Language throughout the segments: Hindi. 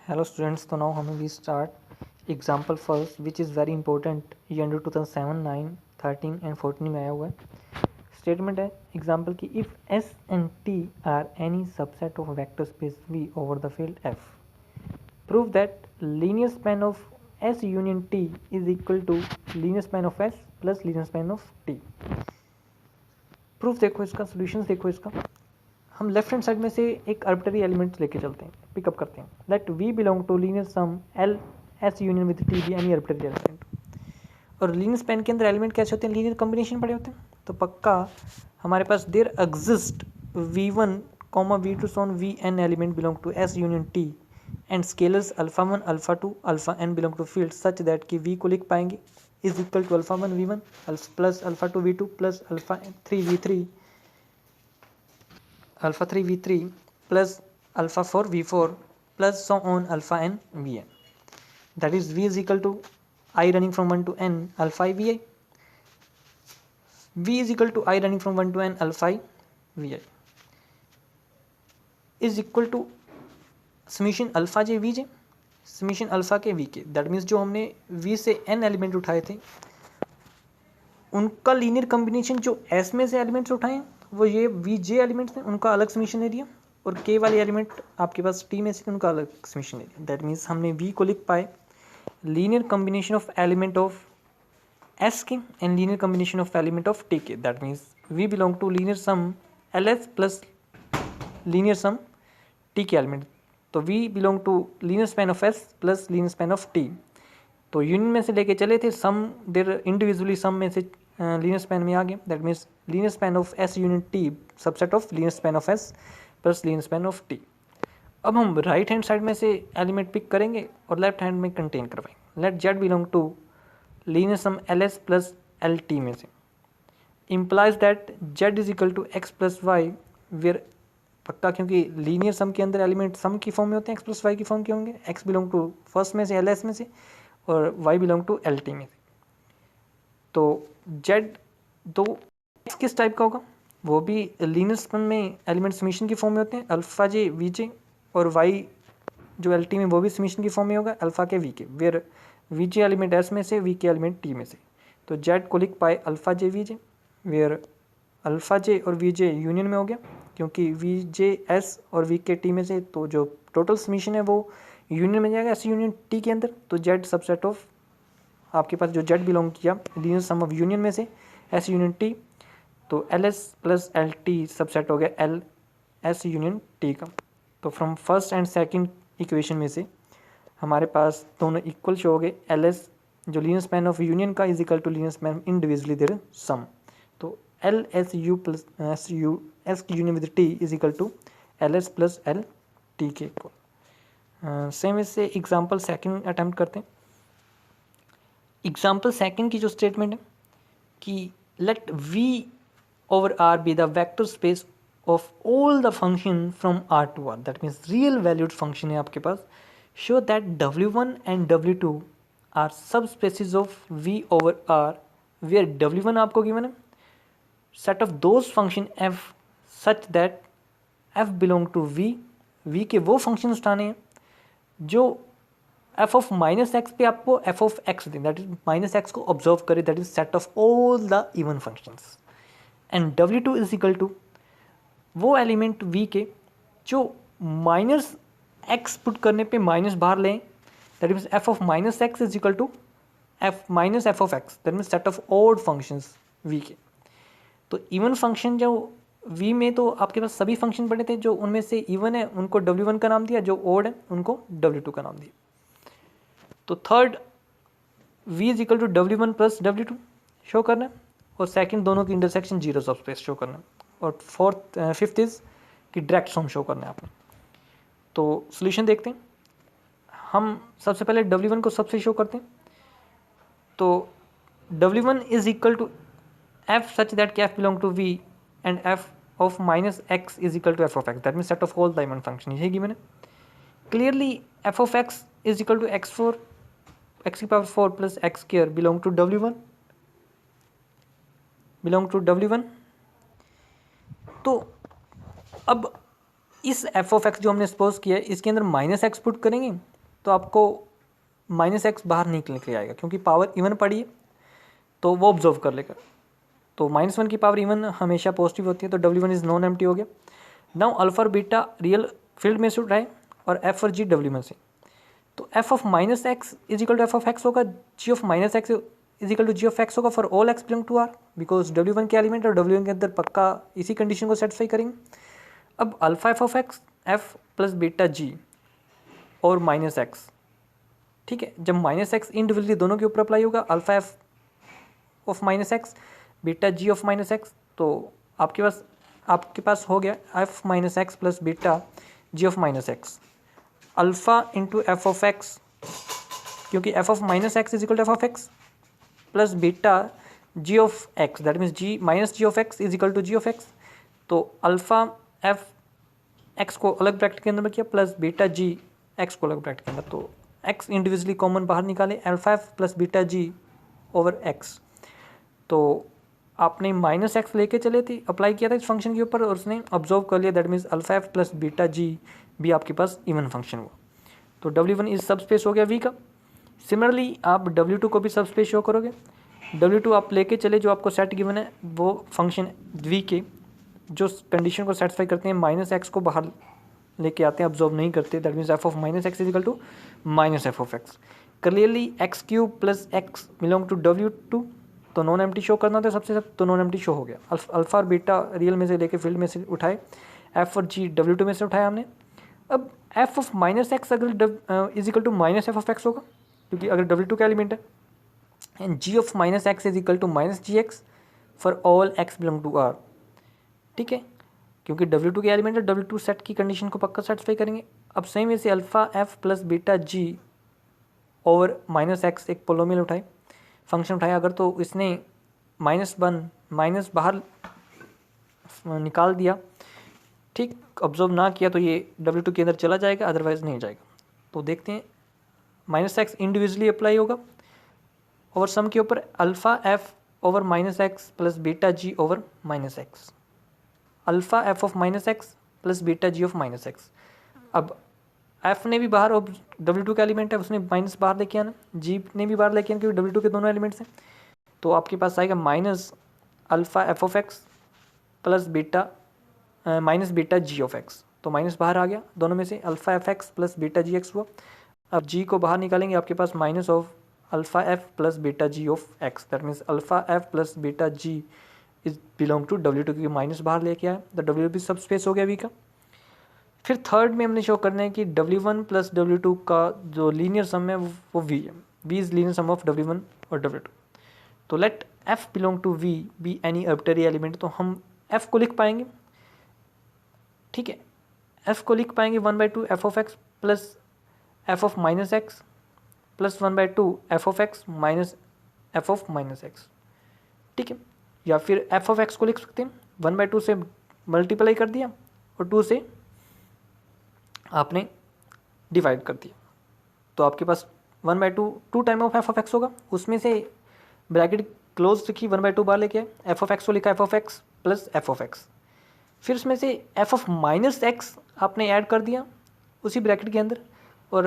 Hello students, so now we start example first which is very important ये अंडर 2007, 9, 13 and 14 में आया हुआ है। स्टेटमेंट है एग्जाम्पल की if S and T are any subset of vector space V over the field F, prove that linear span of S union T is equal to linear span of S plus linear span of T। Proof देखो इसका, सॉल्यूशंस देखो इसका। हम लेफ्ट हैंड साइड में से एक आर्बिट्ररी एलिमेंट लेके चलते हैं, पिकअप करते हैं। Let V belong to linear sum L S union with T be any arbitrary element. और लीनियर स्पैन के अंदर एलिमेंट कैसे होते हैं? लीनियर कॉम्बिनेशन पड़े होते हैं। तो पक्का हमारे पास there exist V one comma V two so on V N element belong to S union T and scalars alpha one alpha two alpha N belong to field such that कि वी को लिख पाएंगे is equal to alpha one V one plus alpha two V two plus alpha three V three alpha 3 v3 plus alpha 4 v4 plus so on alpha n vn, that is v is equal to I running from 1 to n alpha I vi, v is equal to I running from 1 to n alpha I vi is equal to summation alpha j vj summation alpha के v के। दैट मीन्स जो हमने v से n एलिमेंट उठाए थे उनका लीनियर कॉम्बिनेशन जो s में से एलिमेंट्स उठाए वो ये वी जे एलिमेंट्स हैं, उनका अलग समीशन एरिया, और के वाले एलिमेंट आपके पास टी में से उनका अलग समीशन एरिया। दैट मीन्स हमने वी को लिख पाए linear combination of element of S के and linear combination of element of T के। That means V belong to linear sum L S plus linear sum T के एलिमेंट। तो V belong to linear span of S plus linear span of T. तो यूनियन में से लेके चले थे, सम देर इंडिविजुअली सम में से लीनियर स्पैन में आ गया। That means linear span of S unit T subset of linear span of S plus linear span of T. अब हम राइट हैंड साइड में से एलिमेंट पिक करेंगे और लेफ्ट हैंड में कंटेन करवाएंगे। Let Z belong to linear sum L S plus L T में से implies that Z is equal to X plus Y, where पक्का क्योंकि लीनियर सम के अंदर एलिमेंट सम की फॉर्म में होते हैं, एक्स प्लस वाई की फॉर्म के होंगे। एक्स बिलोंग टू फर्स्ट में से एल एस में से और Y belong to L T में से। तो जेड तो एक्स किस टाइप का होगा? वो भी लीनियर स्पैन में एलिमेंट समीशन की फॉर्म में होते हैं, अल्फा जे वी जे, और वाई जो एल टी में वो भी समीशन की फॉर्म में होगा alpha K V K, where V J element S में से वी के एलिमेंट टी में से। तो जेड को लिख पाए alpha J V J, where alpha J और वी जे यूनियन में हो गया क्योंकि वी जे एस और वी के टी में से, तो जो टोटल समीशन है वो यूनियन में जाएगा एस यूनियन टी के अंदर। तो जेड सबसेट ऑफ आपके पास जो जेड बिलोंग किया लीनियर सम ऑफ यूनियन में से एस यूनियन टी, तो L S plus L T subset हो गया एल एस यूनियन टी का। तो from first and second equation में से हमारे पास दोनों इक्वल शो हो गए। एल एस जो लीनियर स्पैन ऑफ यूनियन का is equal to linear span individually their sum. तो L S U plus S U S की union with T is equal to L S plus L T के इक्वल। सेम इससे एग्जाम्पल सेकंड अटैम्प्ट करते हैं। एग्जाम्पल सेकंड की जो स्टेटमेंट है कि let we over R be the vector space of all the function from R to R, that means real valued function है आपके पास। Show that W1 and W2 are subspaces of V over R, where W1 आपको गिवन है set of those function F such that F belong to V के वो फंक्शन उठाने हैं जो एफ ऑफ माइनस एक्स पे आपको एफ ऑफ एक्स दें, दैट इज माइनस एक्स को ऑब्जर्व करे, that is set of all the even functions. And W2 is equal to वो एलिमेंट V के जो माइनस एक्स पुट करने पे माइनस बाहर लें, that means F of minus x is equal to F minus F of x, that means set of odd functions V के। तो इवन फंक्शन जो V में तो आपके पास सभी फंक्शन पड़े थे, जो उनमें से इवन है उनको W1 का नाम दिया, जो ओड है उनको W2 का नाम दिया। तो third V is equal to W1 plus W2 show करना है, और सेकंड दोनों की intersection zero sub space show करना है, और फिफ्थ इज कि डायरेक्ट सम शो करना है आपने। तो सॉल्यूशन देखते हैं। हम सबसे पहले W1 को सबसे शो करते हैं। तो W1 is equal to F such that कि F belong to V and F of minus x is equal to F of x, that mean set of all the even function. यही गिवन है clearly. F of x is equal to x4 x की power 4 plus x square belong to W1। तो अब इस f ऑफ एक्स जो हमने सपोज किया है इसके अंदर माइनस एक्स पुट करेंगे तो आपको माइनस एक्स बाहर निकल के आएगा, क्योंकि पावर इवन पड़ी है तो वो ऑब्जर्व कर लेगा। तो -1 की पावर इवन हमेशा पॉजिटिव होती है, तो W1 इज नॉन एम्प्टी हो गया। नाउ अल्फा और बीटा रियल फील्ड में से उठाए और एफ और जी W1 से, तो F of minus x is equal to F of x होगा, G of minus x is equal to G of x होगा for all x belong to R, because W1 के एलिमेंट और W1 के अंदर पक्का इसी कंडीशन को सेटिस्फाई करेंगे। अब alpha F of X F plus beta G और माइनस एक्स, ठीक है, जब माइनस एक्स इंडिविजुअली दोनों के ऊपर अप्लाई होगा, alpha F of minus X beta ji of minus X, तो आपके पास हो गया F minus x plus beta ji of minus x alpha into F of X, क्योंकि F of minus x is equal to F of X plus beta ji of x, that means G minus G of x is equal to G of x. तो अल्फा एफ एक्स को अलग ब्रैकेट के अंदर में किया प्लस बीटा जी एक्स को अलग ब्रैकेट के अंदर, तो एक्स इंडिविजुअली कॉमन बाहर निकाले, alpha F plus beta g over x. तो आपने माइनस एक्स लेके चले थे, अप्लाई किया था इस फंक्शन के ऊपर और उसने ऑब्जर्व कर लिया, that means alpha F plus beta G भी आपके पास इवन फंक्शन हुआ। तो W1 इज सब स्पेस हो गया V का। सिमिलरली आप W2 को भी सब स्पेस शो करोगे। W2 आप लेके चले जो आपको सेट गिवन है वो फंक्शन V के जो कंडीशन को सेटिस्फाई करते हैं, माइनस एक्स को बाहर लेके आते हैं, ऑब्जर्व नहीं करते, that means F of minus x is equal to minus F of x. Clearly x cube plus x belong to W2, तो नॉन एम्प्टी शो करना था सबसे सब, तो नॉन एम्प्टी शो हो गया। अल्फा और बीटा रियल में से लेके फील्ड में से उठाए, एफ और जी W2 में से उठाया हमने। अब एफ ऑफ माइनस एक्स अगर is equal to minus F of x होगा, क्योंकि अगर W2 का एलिमेंट है, and g of minus x is equal to minus g x for all x belong to R, ठीक है, क्योंकि W2 के एलिमेंट है, W2 सेट की कंडीशन को पक्का सेटिस्फाई करेंगे। अब सेम वैसे alpha F plus beta g over minus X एक पोलोमियल उठाए, फंक्शन उठाया अगर, तो इसने -1 माइनस बाहर निकाल दिया, ठीक, ऑब्जर्व ना किया तो ये W2 के अंदर चला जाएगा, अदरवाइज नहीं जाएगा। तो देखते हैं माइनस एक्स इंडिविजुअली अप्लाई होगा और सम के ऊपर alpha f over minus x plus beta g over minus x, alpha F of minus x plus beta ji of minus x. अब एफ ने भी बाहर, W2 का एलिमेंट है उसने माइनस बाहर लेके आना, जी ने भी बाहर लेके आना क्योंकि W2 के दोनों एलिमेंट्स हैं, तो आपके पास आएगा minus alpha F of X plus beta minus beta ji of x, तो माइनस बाहर आ गया दोनों में से, alpha F X plus beta G X हुआ। अब जी को बाहर निकालेंगे, आपके पास minus of alpha F plus beta ji of x, that means alpha F plus beta G is belong to W2, क्योंकि माइनस बाहर लेके आया, तो W भी सब स्पेस हो गया V का। फिर थर्ड में हमने शो करना है कि W1 प्लस W2 का जो लीनियर सम है वो V है, V is linear sum of W1 और W2। तो let F belong to V be any arbitrary element, तो हम F को लिख पाएंगे, ठीक है, F को लिख पाएंगे 1/2 F of X plus F of minus x plus 1/2 F of X minus F of minus x, ठीक है, या फिर एफ ऑफ एक्स को लिख सकते हैं 1/2 से मल्टीप्लाई कर दिया और 2 से आपने डिवाइड कर दिया, तो आपके पास 1/2 2 time of F of x होगा, उसमें से ब्रैकेट क्लोज रखी 1/2 बार लेके एफ ऑफ एक्स को लिखा F of X plus F of x, फिर उसमें से एफ ऑफ माइनस एक्स आपने ऐड कर दिया उसी ब्रैकेट के अंदर और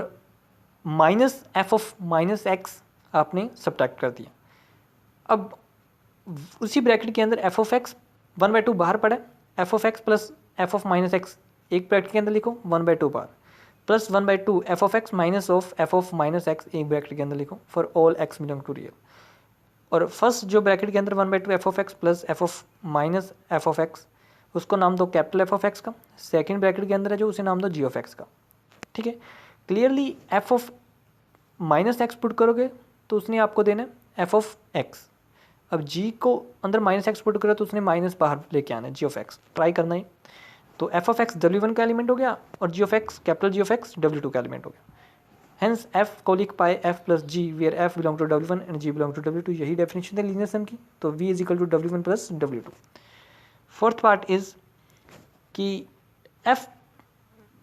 minus F of minus x आपने सब्ट्रैक्ट कर दिया। अब उसी ब्रैकेट के अंदर एफ ऑफ एक्स 1/2 बाहर पड़ा, F of X plus F of minus X एक ब्रैकेट के अंदर लिखो 1/2 बार, plus 1/2 F of X minus of F of minus X एक ब्रैकेट के अंदर लिखो for all x belong to real. और फर्स्ट जो ब्रैकेट के अंदर 1/2 F of X plus F of minus F of X उसको नाम दो कैपिटल एफ ऑफ एक्स का, सेकेंड ब्रैकेट के अंदर है जो उसे नाम दो जी ऑफ एक्स का, ठीक है। Clearly F of minus x put करोगे तो उसने आपको देना एफ ऑफ एक्स, अब जी को अंदर माइनस एक्स पुट करो तो उसने माइनस बाहर लेके आना है जी ऑफ एक्स, ट्राई करना है। तो एफ ऑफ एक्स W1 का एलिमेंट हो गया और G of X capital G of X W2 का एलिमेंट हो गया, हेंस एफ को लिख पाए f plus g where f belong to W1 and g belong to W2, यही डेफिनेशन है लीनियर सम की, तो V is equal to W1 plus W2। Fourth part is कि एफ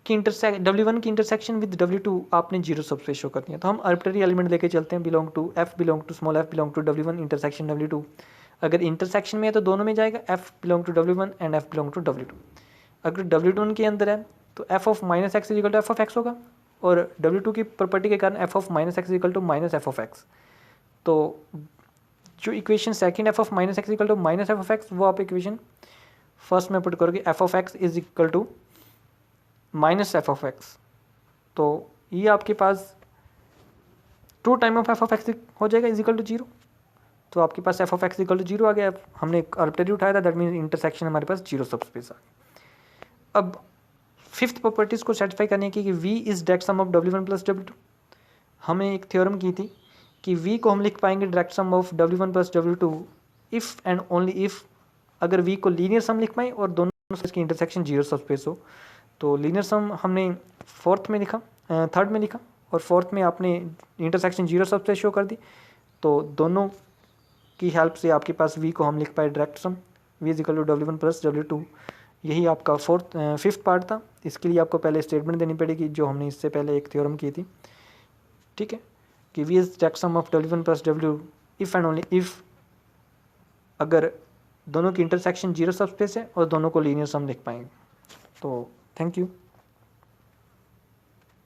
की W1 की इंटरसेक्शन विद W2 आपने जीरो सबस्पेस शो करनी है, तो हम आर्बिट्रेरी एलिमेंट लेके चलते हैं, belong to f belong to small f belong to W1 intersection W2, अगर इंटरसेक्शन में है तो दोनों में जाएगा f belong to W1 and f belong to W2, अगर W1 के अंदर है तो F of minus x is equal to F of x होगा और W2 की प्रॉपर्टी के कारण f of minus x equal to minus F of x. तो जो equation second F of minus x equal to minus F of X, वो आप इक्वेशन फर्स्ट में पुट करोगे, F of x is equal to minus F of x. तो ये आपके पास two time of F of X हो जाएगा इज इक्वल टू जीरो। तो आपके पास F of X equal to zero आ गया। हमने एक आर्बिट्रेरी उठाया था, दैट मीन इंटरसेक्शन हमारे पास जीरो सबस्पेस आ गया। अब फिफ्थ प्रॉपर्टीज़ को सेटिस्फाई करने की कि v is direct sum of W1 plus W2। हमने एक थ्योरम की थी कि v को हम लिख पाएंगे direct sum of W1 plus W2 if and only if अगर v को लीनियर सम लिख पाएँ और दोनों की इंटरसेक्शन जीरो सबस्पेस हो। तो लीनियर सम हमने फोर्थ में लिखा, थर्ड में लिखा, और फोर्थ में आपने इंटरसेक्शन जीरो सबस्पेस शो कर दी। तो दोनों की हेल्प से आपके पास v को हम लिख पाए direct sum v is equal to W1 plus W2। यही आपका फिफ्थ पार्ट था। इसके लिए आपको पहले स्टेटमेंट देनी पड़ेगी जो हमने इससे पहले एक थ्योरम की थी, ठीक है, कि v is direct sum of W1 plus W if and only if अगर दोनों की इंटरसेक्शन जीरो सबस्पेस है और दोनों को लीनियर सम लिख पाएंगे। तो थैंक यू।